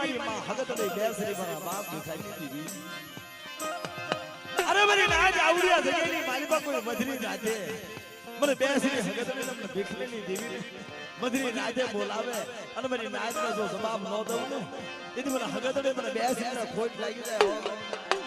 મારી માં હગતડે બેસરી મારા બાપ દેખાઈ દીધી અરે મારી નાજ આવડિયા જગેની મારી પાસે કોઈ મધરી નાજે મને બેસરી હગતડે તમને ભીખલેની દેવી મધરી નાજે બોલાવે અને મારી નાજને જો જવાબ ન દઉં ને એથી મને હગતડે મને બેસરીને ખોટ લાગી જાય